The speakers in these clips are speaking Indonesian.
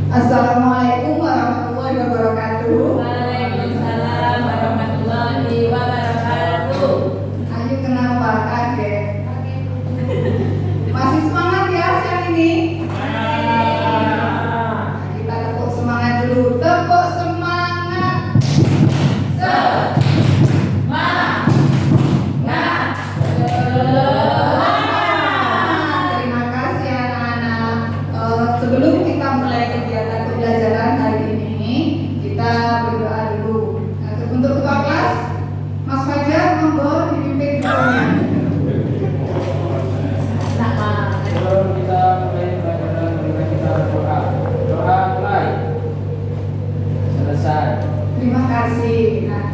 Assalamualaikum warahmatullahi wabarakatuh. Waalaikumsalam warahmatullahi wabarakatuh. Ayo kenapa kaget? Masih semangat ya siang ini? Kita tepuk semangat dulu. Tepuk semangat. Terima kasih anak-anak. Sebelum kita mulai kegiatan pembelajaran hari ini, kita berdoa dulu. Untuk ketua kelas, Mas Fajar, monggo dipimpin doanya. Sebelum kita mulai pelajaran, mari kita berdoa. Doa mulai. Selesai. Terima kasih. Nah,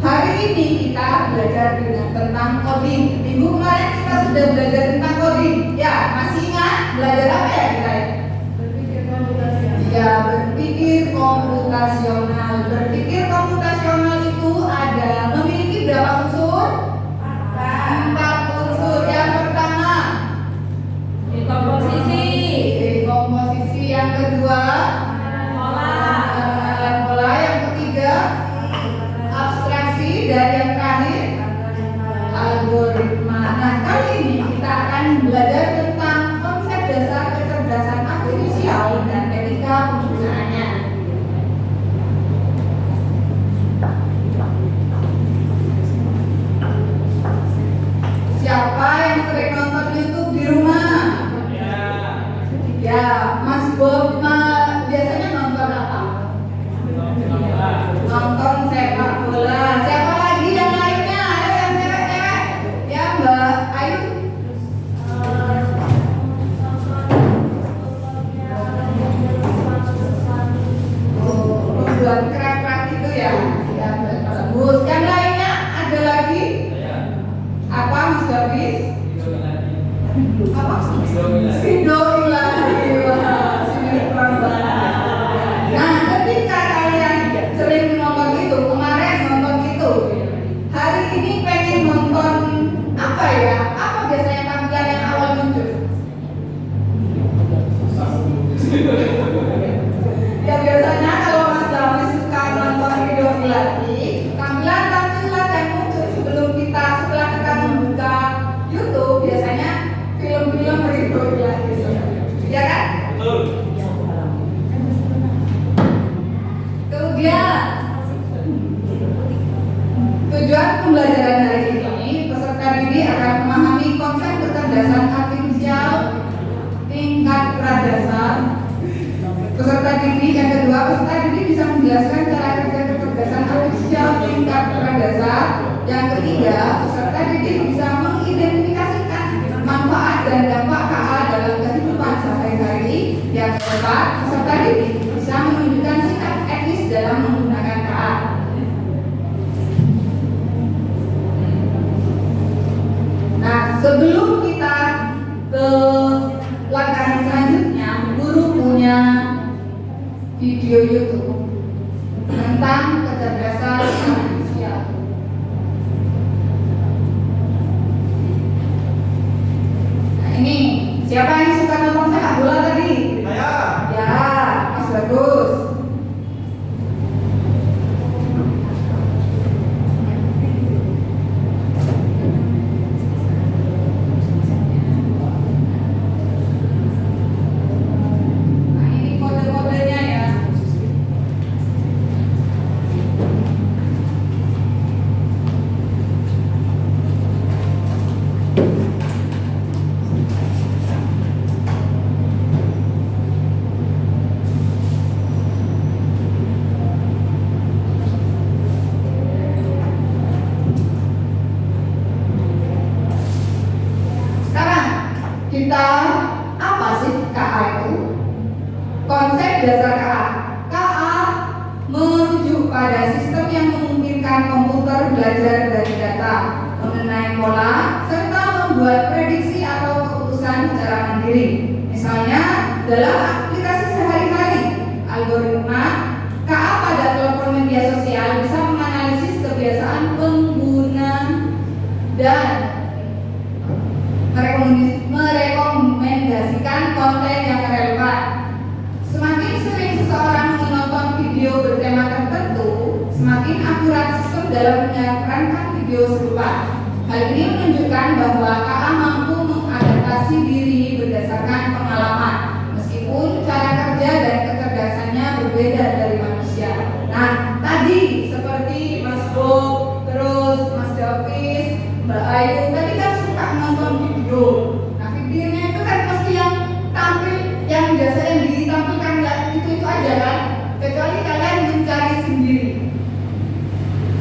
hari ini kita belajar tentang coding. Minggu kemarin kita sudah belajar tentang coding. Ya, masih ingat belajar apa ya kita ya? Berpikir komputasional. Ya, berpikir komputasional. Berpikir komputasional itu ada memiliki berapa unsur? 4 unsur. Yang pertama, Komposisi. komposisi. Yang kedua, pola. Yang ketiga, abstraksi. Dan yang terakhir, algoritma. Nah, kali ini kita akan belajar tentang konsep dasar kecerdasan artifisial dan etika penggunaannya. Siapa yang sering nonton YouTube di rumah? Ya, Mas Bob biasanya nonton apa? Nonton sepak bola. Siapa lagi yang lainnya? Ayo yang cewek-cewek. Ya, Mbak Ayu. Buat kerak-kerak itu ya. Ya, bagus. Yang lainnya ada lagi? Apa Mas Davis? Apa? Sido Ilahi. Wah, sinetron banget. Nah, ketika kalian sering nonton itu, kemarin nonton itu, hari ini pengen nonton apa ya? Apa biasanya tampilan yang awal muncul? Ya biasanya kalau Mas Davis suka nonton video Ilahi, tampilan yang muncul setelah kita membuka YouTube biasanya film-film Ridho Ilahi, ya kan? Kemudian tujuan pembelajaran hari ini, peserta didik akan memahami konsep kecerdasan artifisial tingkat pradasar. Peserta didik yang kedua, peserta didik bisa menjelaskan cara kerja kecerdasan artifisial tingkat pradasar. Yang ketiga, peserta didik bisa mengidentifikasikan manfaat dan dampak KA dalam kehidupan sehari-hari. Yang keempat, peserta didik bisa menunjukkan sikap etis dalam menggunakan KA. Nah, sebelum kita ke langkah selanjutnya, guru punya video YouTube tentang kecerdasan artifisial. Nah, ini siapa yang suka nonton sepak bola tadi? Ya, Mas Bagus. Nah, ini kode-kodenya ya. Sekarang kita apa sih KA itu? Konsep dasar KA. KA merujuk pada sistem yang memungkinkan komputer belajar dari data, mengenai pola, serta membuat prediksi atau keputusan secara mandiri. Misalnya dalam aplikasi sehari-hari, algoritma KA pada platform media sosial bisa menganalisis kebiasaan pengguna dan merekomendasikan konten yang relevan. Semakin sering video bertema tertentu, semakin akurat sistem dalam menyiarkan video serupa. Hal ini menunjukkan bahwa KA mampu mengadaptasi diri berdasarkan pengalaman, meskipun cara kerja dan kecerdasannya berbeda dari manusia. Nah, tadi seperti Mas Bob, terus Mas Davis, Mbak Ayu, tadi kan suka nonton video. Nah, videonya itu kan pasti yang tampil, yang biasa yang ditampilkan itu aja kan, kecuali kalian mencari sendiri,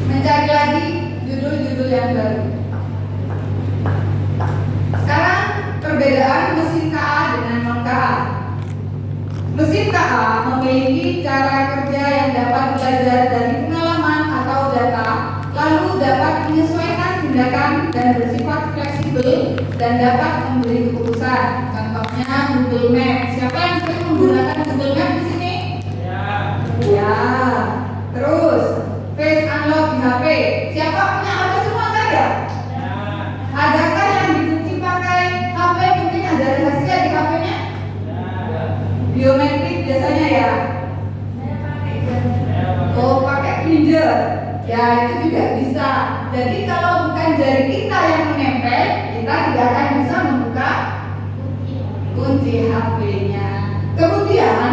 mencari lagi judul-judul yang baru. Sekarang perbedaan mesin KA dengan non-KA. Mesin KA memiliki cara kerja yang dapat belajar dari pengalaman atau data, lalu dapat menyesuaikan tindakan dan bersifat fleksibel dan dapat memberi keputusan. Contohnya Google Maps. Siapa yang sering menggunakan Google Maps di sini? Ya. Terus Face Unlock di HP. Siapa punya HP semua kan ya? Adakah yang dikunci pakai HP? Mungkin ada rahasia di HP-nya? Biometrik biasanya ya. Oh, pakai finger. Ya, itu juga bisa. Jadi kalau bukan jari kita yang menempel, kita tidak akan bisa membuka kunci HP-nya. Kemudian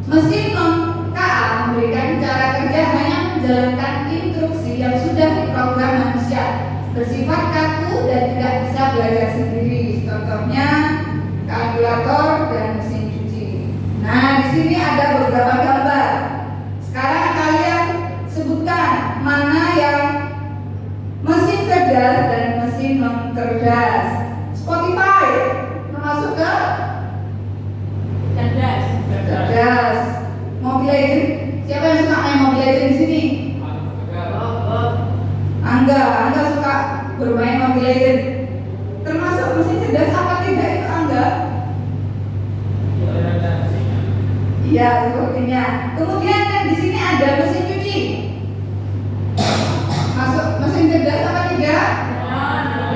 mesin non-KA memberikan cara kerja hanya menjalankan instruksi yang sudah diprogram manusia, bersifat kaku dan tidak bisa belajar sendiri. Contohnya kalkulator dan mesin cuci. Nah, di sini ada beberapa gambar. Sekarang kalian sebutkan mana yang mesin cerdas dan mesin non cerdas. Spotify termasuk ke cerdas. Mobile Legend. Siapa yang suka main Mobile Legend di sini? Angga suka bermain Mobile Legend. Termasuk mesin cerdas apa tidak itu Angga? Iya, sepertinya. Kemudian di sini ada mesin cuci. Masuk mesin cerdas apa tidak?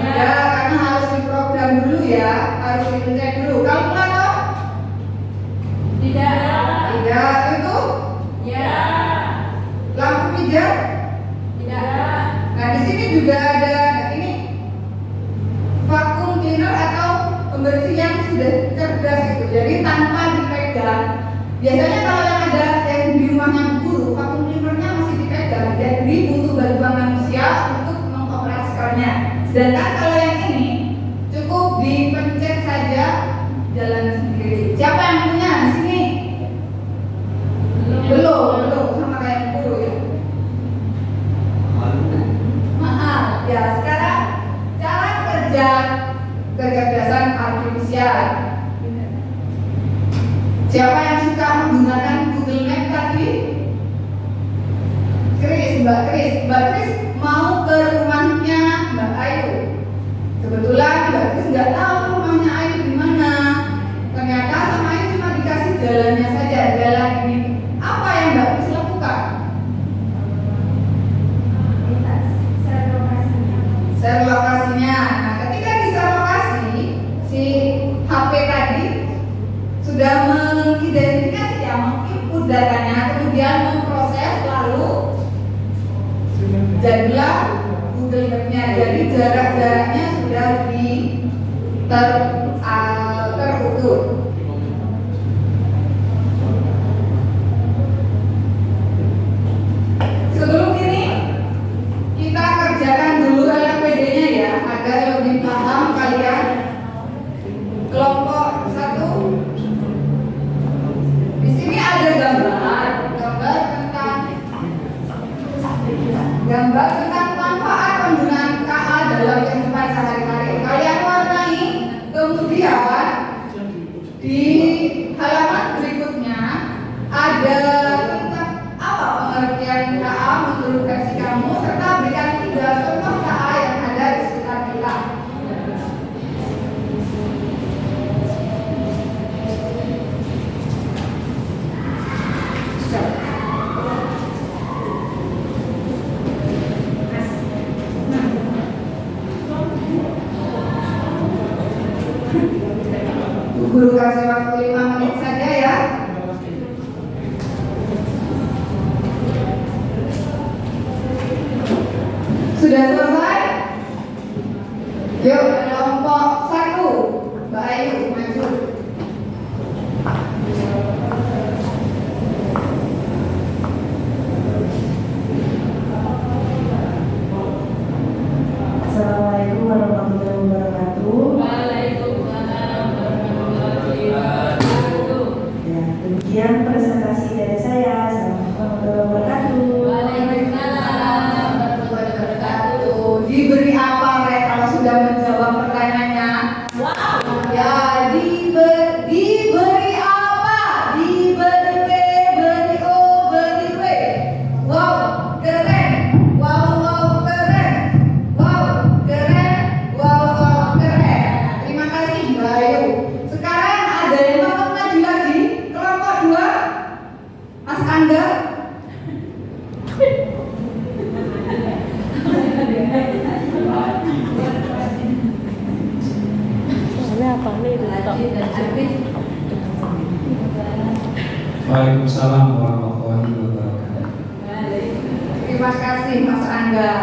Ya, karena harus diprogram dulu ya, harus dipencet dulu. Kalkulator? Tidak. Tidak. Itu? Ya. Lampu pijat? Tidak. Nah, di sini juga ada ini vacuum cleaner atau pembersih yang sudah cerdas itu. Jadi tanpa dipegang. Biasanya kalau yang ada yang di rumahnya guru, vacuum cleanernya masih dipegang. Jadi butuh bantuan manusia untuk mengoperasikannya. Sedangkan kalau yang ini cukup dipencet saja, jalan sendiri. Siapa yang punya di sini? Belum sama kayak guru ya. Maaf ya. Sekarang cara kerja kecerdasan artifisial. Siapa yang suka menggunakan Google Maps tadi? Mbak Kris mau ke rumahnya Mbak Ayu. Kebetulan Mbak Kris nggak tahu rumahnya Ayu di mana. Ternyata sama Ayu cuma dikasih jalannya saja, jalan ini. Apa yang Mbak Kris lakukan? Share lokasinya. Nah, ketika di share lokasi, si HP tadi sudah mengidentifikasi ya, menginput datanya, kemudian memproses, lalu jadilah Google Map-nya. Jadi jarak-jaraknya sudah terukur. Sebelum ini kita kerjakan dulu LPD-nya ya, agar lebih paham kalian. Kelompok 1. Di sini ada gambar tentang manfaat penggunaan KA dalam kehidupan sehari-hari. Kalian warnai, kemudian di halaman berikutnya ada tentang apa pengertian KA menurut versi kamu, serta berikan 3 contoh KA yang ada di sekitar kita. Guru kasih waktu 5 menit saja ya. Demikian presentasi dari saya. Assalamualaikum warahmatullahi wabarakatuh. Waalaikumsalam warahmatullahi wabarakatuh. Diberi apa Rek kalau sudah menjawab pertanyaannya? Wow. Ya, diberi apa? Diberi B, beri O, beri W. Wow, keren. Wow, wow, keren. Wow, keren. Wow, wow, keren. Terima kasih Mbak Ayu. Sekarang ada yang mau maju lagi? Kelompok 2. Mas Angga. Lanjut dan Arif. Waalaikumsalam warahmatullahi wabarakatuh. Terima kasih Mas Angga.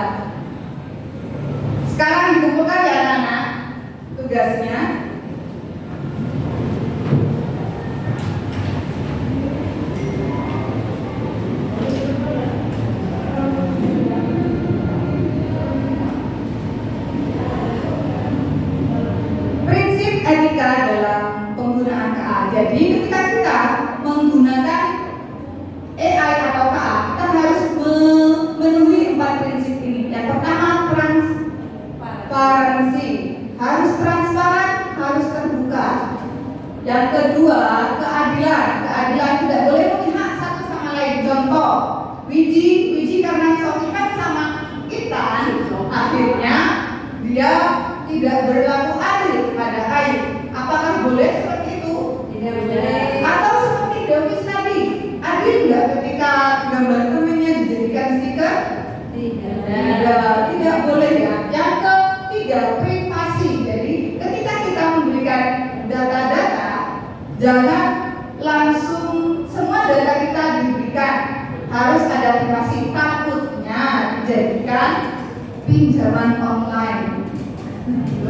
Sekarang dikumpulkan ya anak-anak tugasnya. Prinsip etika dalam penggunaan KA. Jadi ketika kita menggunakan AI atau KA, kita harus memenuhi 4 prinsip ini. Yang pertama, transparansi, harus transparan, harus terbuka. Yang kedua, keadilan. Keadilan tidak boleh memihak satu sama lain. Contoh, Wiji karena sokikan sama kita, akhirnya dia tidak berlaku adil pada Ayu. Apakah boleh seperti itu? Tidak boleh. Atau seperti Davis tadi, adil nggak ketika gambar temannya dijadikan stiker? Tidak boleh ya. Yang ketiga, privasi. Jadi ketika kita memberikan data-data, jangan langsung semua data kita diberikan. Harus ada privasi. Takutnya dijadikan pinjaman online.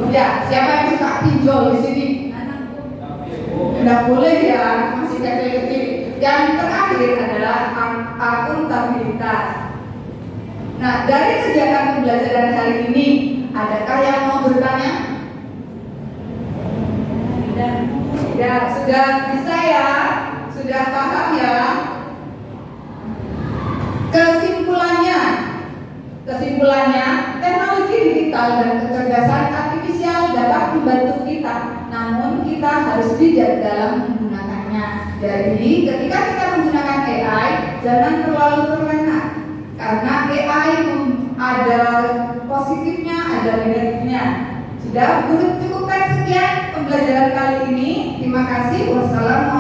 Ya, siapa yang suka pinjol di sini? Tidak boleh ya, masih kecil-kecil. Yang terakhir adalah akuntabilitas. Nah, dari kegiatan pembelajaran hari ini, adakah yang mau bertanya? Ya, sudah bisa ya? Sudah paham ya? Kesimpulannya, teknologi digital dan kecerdasan artifisial dapat membantu kita, namun kita harus bijak dalam menggunakannya. Jadi, ketika kita menggunakan AI, jangan terlalu terlena, karena AI ada positifnya, ada negatifnya. Sudah, cukupkan sekian pembelajaran kali ini. Terima kasih. Wassalamualaikum.